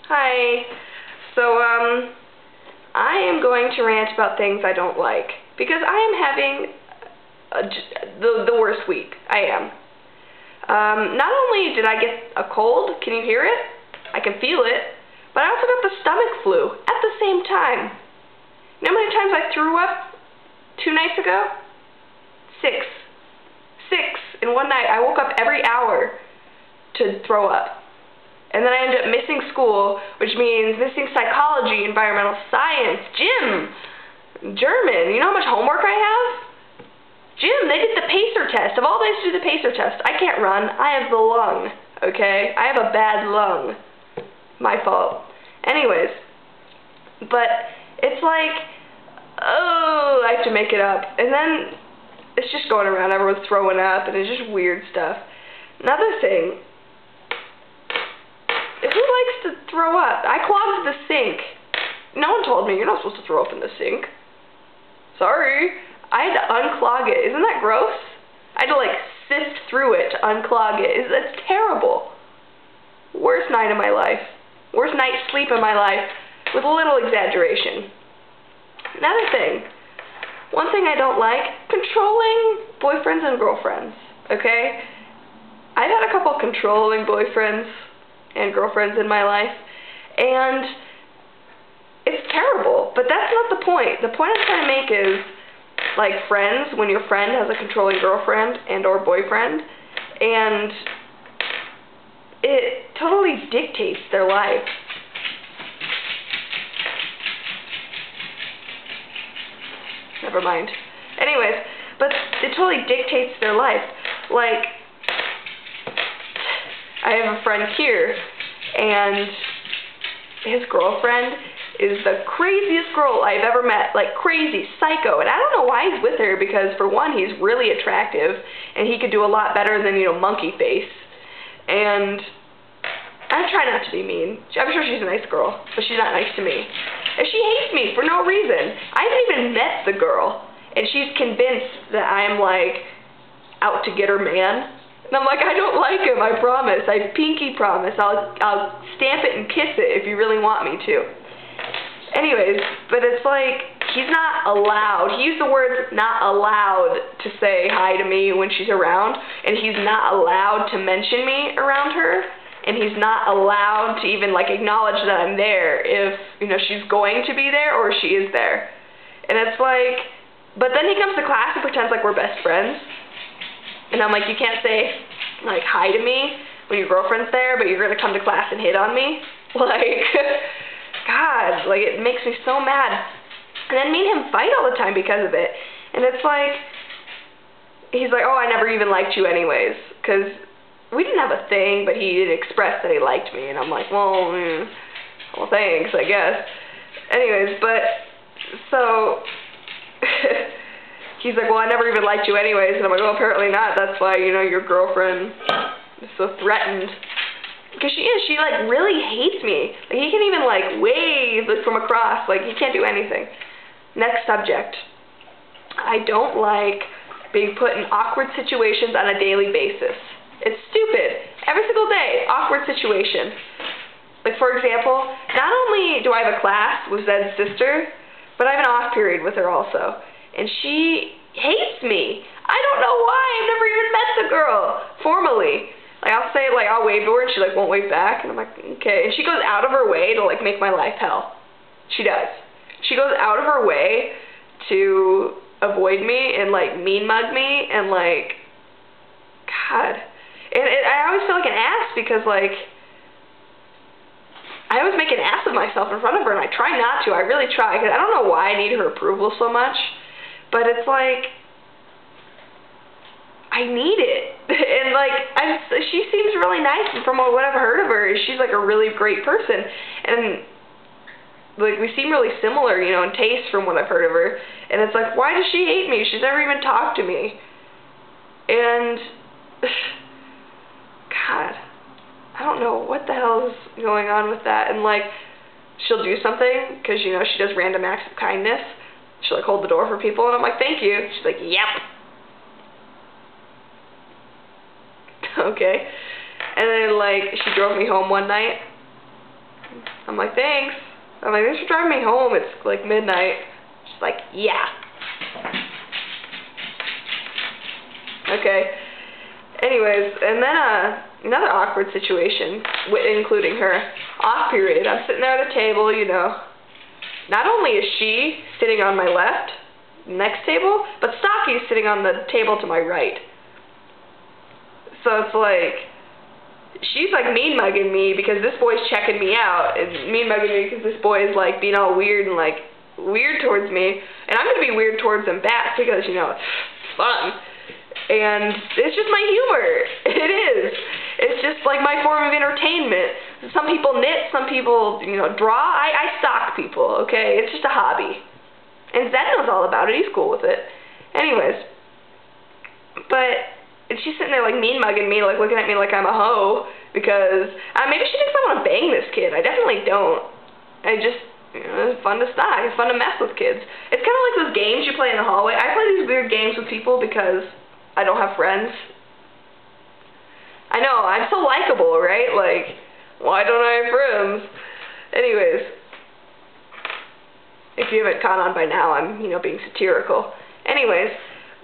Hi. So, I am going to rant about things I don't like because I am having the worst week. I am. Not only did I get a cold, can you hear it? I can feel it, but I also got the stomach flu at the same time. You know how many times I threw up 2 nights ago? 6. 6 in one night. I woke up every hour to throw up. And then I ended up missing school, which means missing psychology, environmental science, gym, German. You know how much homework I have? Gym, they did the PACER test. Of all days to do the PACER test, I can't run. I have the lung, okay? I have a bad lung. My fault. Anyways, but it's like, oh, I have to make it up. And then it's just going around, everyone's throwing up, and it's just weird stuff. Another thing, who likes to throw up? I clogged the sink. No one told me you're not supposed to throw up in the sink. Sorry. I had to unclog it. Isn't that gross? I had to like sift through it to unclog it. That's terrible. Worst night of my life. Worst night's sleep of my life, with a little exaggeration. Another thing. One thing I don't like, controlling boyfriends and girlfriends. Okay? I've had a couple controlling boyfriends and girlfriends in my life, and it's terrible, but that's not the point. The point I'm trying to make is, like, friends, when your friend has a controlling girlfriend and or boyfriend, and it totally dictates their life. Never mind. Anyways, but it totally dictates their life. Like, I have a friend here, and his girlfriend is the craziest girl I've ever met. Like, crazy, psycho. And I don't know why he's with her, because for one, he's really attractive, and he could do a lot better than, you know, monkey face. And I try not to be mean. I'm sure she's a nice girl, but she's not nice to me. And she hates me for no reason. I haven't even met the girl, and she's convinced that I'm, like, out to get her man. And I'm like, I don't like him, I promise. I pinky promise. I'll stamp it and kiss it if you really want me to. Anyways, but it's like, he's not allowed. He used the words not allowed to say hi to me when she's around, and he's not allowed to mention me around her, and he's not allowed to even, like, acknowledge that I'm there if, you know, she's going to be there or she is there. And it's like, but then he comes to class and pretends like we're best friends. And I'm like, you can't say, like, hi to me when your girlfriend's there, but you're going to come to class and hit on me? Like, God, like, it makes me so mad. And then me and him fight all the time because of it. And it's like, he's like, oh, I never even liked you anyways. Because we didn't have a thing, but he did express that he liked me. And I'm like, well, well, thanks, I guess. Anyways, but, so... he's like, well, I never even liked you anyways. And I'm like, well, apparently not. That's why, you know, your girlfriend is so threatened. Because she is. She, like, really hates me. Like, he can even, like, wave from across. Like, he can't do anything. Next subject. I don't like being put in awkward situations on a daily basis. It's stupid. Every single day, awkward situation. Like, for example, not only do I have a class with Zed's sister, but I have an off period with her also. And she hates me. I don't know why. I've never even met the girl formally. Like, I'll say, like, I'll wave to her, and she, like, won't wave back. And I'm like, okay. And she goes out of her way to, like, make my life hell. She does. She goes out of her way to avoid me and, like, mean mug me and, like, God. And I always feel like an ass because, like, I always make an ass of myself in front of her, and I try not to. I really try, because I don't know why I need her approval so much. But it's like, I need it. And, like, she seems really nice, and from what I've heard of her, she's, like, a really great person. And, like, we seem really similar, you know, in taste from what I've heard of her. And it's like, why does she hate me? She's never even talked to me. And, God, I don't know what the hell is going on with that. And, like, she'll do something, because, you know, she does random acts of kindness. She'll, like, hold the door for people, and I'm like, thank you. She's like, yep. Okay. And then, like, she drove me home one night, I'm like, thanks. I'm like, thanks for driving me home. It's like midnight. She's like, yeah. Okay. Anyways, and then another awkward situation, including her, off period. I'm sitting there at a table, you know. Not only is she sitting on my left, next table, but Stocky's sitting on the table to my right. So it's like, she's like mean mugging me because this boy's checking me out, and mean mugging me because this boy is like being all weird and like weird towards me, and I'm gonna be weird towards him back because, you know, it's fun. And it's just my humor. It is. It's just like my form of entertainment. Some people knit, some people, you know, draw. I stalk people, okay? It's just a hobby. And Zed knows all about it. He's cool with it. Anyways. But she's sitting there like mean mugging me, like looking at me like I'm a hoe. Because maybe she thinks I want to bang this kid. I definitely don't. I just, you know, it's fun to stalk. It's fun to mess with kids. It's kind of like those games you play in the hallway. I play these weird games with people because I don't have friends. I know, I'm so likable, right? Like, why don't I have friends? Anyways, if you haven't caught on by now, I'm, you know, being satirical. Anyways,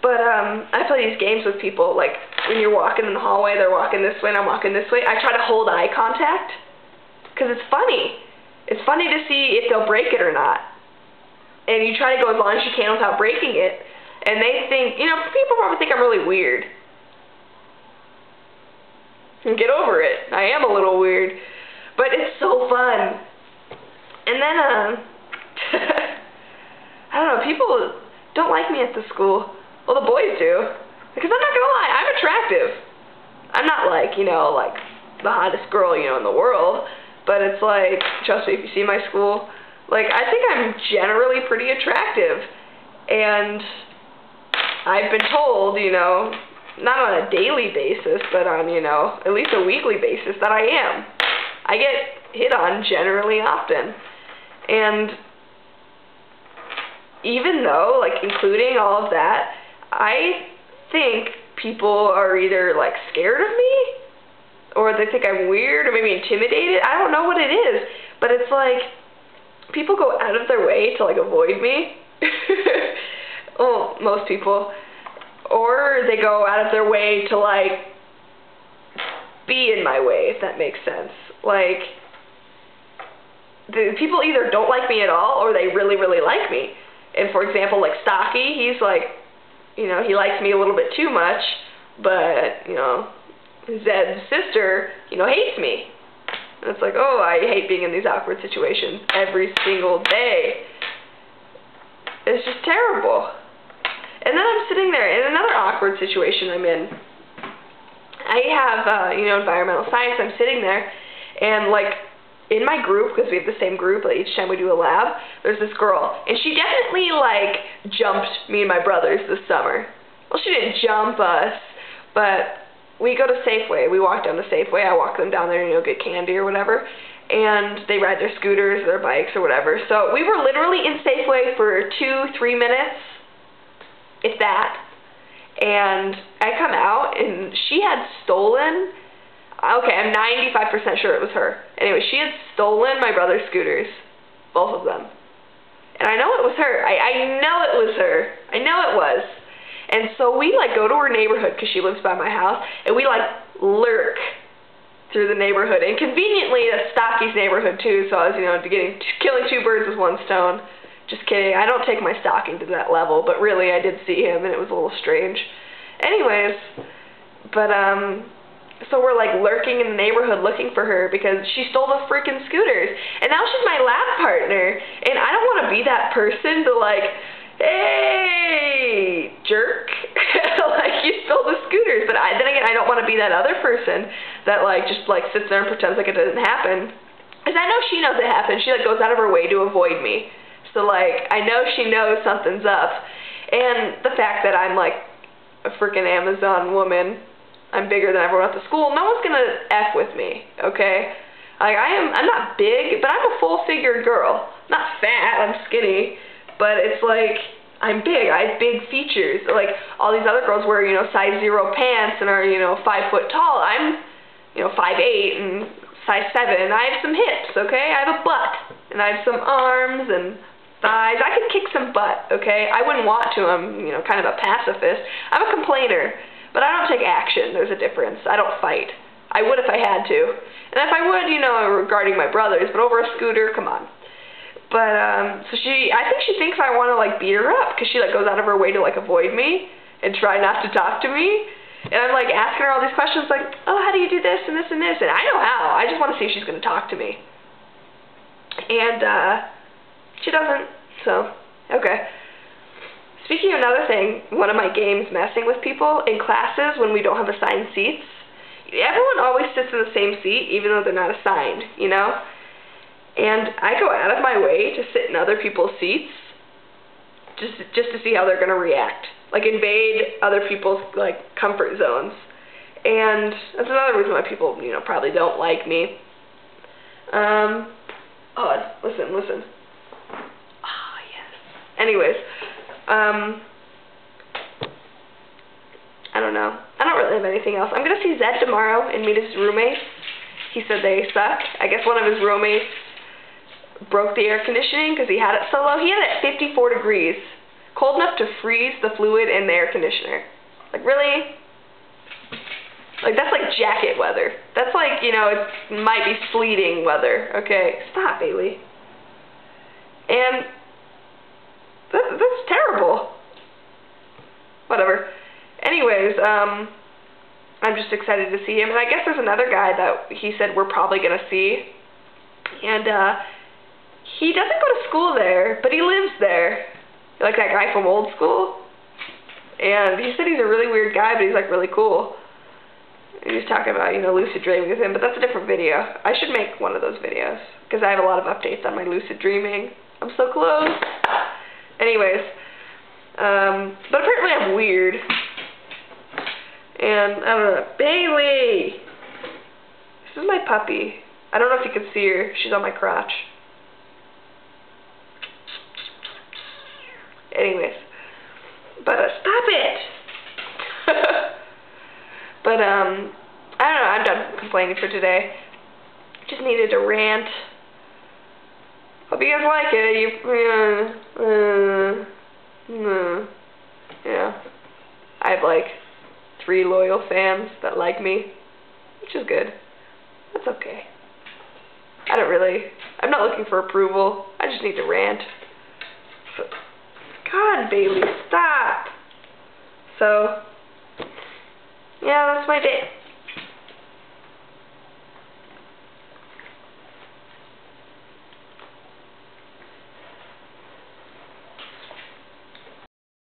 but I play these games with people, like when you're walking in the hallway, they're walking this way and I'm walking this way. I try to hold eye contact because it's funny. It's funny to see if they'll break it or not. And you try to go as long as you can without breaking it. And they think, you know, people probably think I'm really weird. And get over it. I am a little weird. But it's so fun. And then, I don't know, people don't like me at the school. Well, the boys do. Because I'm not going to lie, I'm attractive. I'm not like, you know, like the hottest girl, you know, in the world. But it's like, trust me, if you see my school, like, I think I'm generally pretty attractive. And I've been told, you know, not on a daily basis, but on, you know, at least a weekly basis that I am. I get hit on generally often. And even though, like, including all of that, I think people are either, like, scared of me, or they think I'm weird, or maybe intimidated. I don't know what it is, but it's like people go out of their way to, like, avoid me. Well, most people. Or they go out of their way to, like, be in my way, if that makes sense. Like, the people either don't like me at all, or they really, really like me. And, for example, like, Stocky, he's like, you know, he likes me a little bit too much, but, you know, Zed's sister, you know, hates me. And it's like, oh, I hate being in these awkward situations every single day. It's just terrible. And then I'm sitting there in another awkward situation I'm in. I have, you know, environmental science. I'm sitting there, and, like, in my group, because we have the same group, like, each time we do a lab, there's this girl. And she definitely, like, jumped me and my brothers this summer. Well, she didn't jump us, but we go to Safeway. We walk down to Safeway. I walk them down there, you know, get candy or whatever. And they ride their scooters, their bikes, or whatever. So we were literally in Safeway for 2-3 minutes. If that. And I come out, and she had stolen, okay, I'm 95% sure it was her. Anyway, she had stolen my brother's scooters. Both of them. And I know it was her. I know it was her. I know it was. And so we, like, go to her neighborhood, because she lives by my house, and we, like, lurk through the neighborhood. And conveniently, that's Stocky's neighborhood, too, so I was, you know, killing two birds with one stone. Just kidding. I don't take my stalking to that level, but really I did see him, and it was a little strange. Anyways, but, so we're, like, lurking in the neighborhood looking for her because she stole the freaking scooters. And now she's my lab partner, and I don't want to be that person to, like, hey, jerk. Like, you stole the scooters. But then again, I don't want to be that other person that, like, just, like, sits there and pretends like it doesn't happen. Because I know she knows it happened. She, like, goes out of her way to avoid me. So, like, I know she knows something's up. And the fact that I'm, like, a freaking Amazon woman, I'm bigger than everyone at the school, no one's gonna F with me, okay? Like, I'm not big, but I'm a full-figured girl. Not fat, I'm skinny, but it's like, I'm big, I have big features. Like, all these other girls wear, you know, size 0 pants and are, you know, 5 foot tall. I'm, you know, 5'8" and size 7. I have some hips, okay? I have a butt. And I have some arms and thighs. I can kick some butt, okay? I wouldn't want to. I'm, you know, kind of a pacifist. I'm a complainer, but I don't take action. There's a difference. I don't fight. I would if I had to. And if I would, you know, regarding my brothers, but over a scooter, come on. But, so I think she thinks I want to, like, beat her up, because she, like, goes out of her way to, like, avoid me and try not to talk to me. And I'm, like, asking her all these questions, like, oh, how do you do this and this and this? And I know how. I just want to see if she's going to talk to me. And, she doesn't, so, okay. Speaking of another thing, one of my games messing with people in classes when we don't have assigned seats, everyone always sits in the same seat, even though they're not assigned, you know? And I go out of my way to sit in other people's seats just to see how they're going to react. Like, invade other people's, like, comfort zones. And that's another reason why people, you know, probably don't like me. Oh, listen. Oh, yes. Anyways, I don't know. I don't really have anything else. I'm going to see Zed tomorrow and meet his roommates. He said they suck. I guess one of his roommates broke the air conditioning because he had it so low. He had it at 54 degrees. Cold enough to freeze the fluid in the air conditioner. Like, really? Like, that's like jacket weather. That's like, you know, it might be sleeting weather. Okay, stop, Bailey. And that's terrible. Whatever. Anyways, I'm just excited to see him. And I guess there's another guy that he said we're probably going to see. And, he doesn't go to school there, but he lives there. Like that guy from old school. And he said he's a really weird guy, but he's, like, really cool. And he's talking about, you know, lucid dreaming with him, but that's a different video. I should make one of those videos, because I have a lot of updates on my lucid dreaming. I'm so close. Anyways, but apparently I'm weird. And, I don't know. Bailey! This is my puppy. I don't know if you can see her. She's on my crotch. Anyways. But, stop it! But, I don't know. I'm done complaining for today. Just needed to rant. Hope you guys like it. Yeah. I have, like, 3 loyal fans that like me, which is good. That's okay. I'm not looking for approval. I just need to rant. So, God, Bailey, stop. So, yeah, that's my day.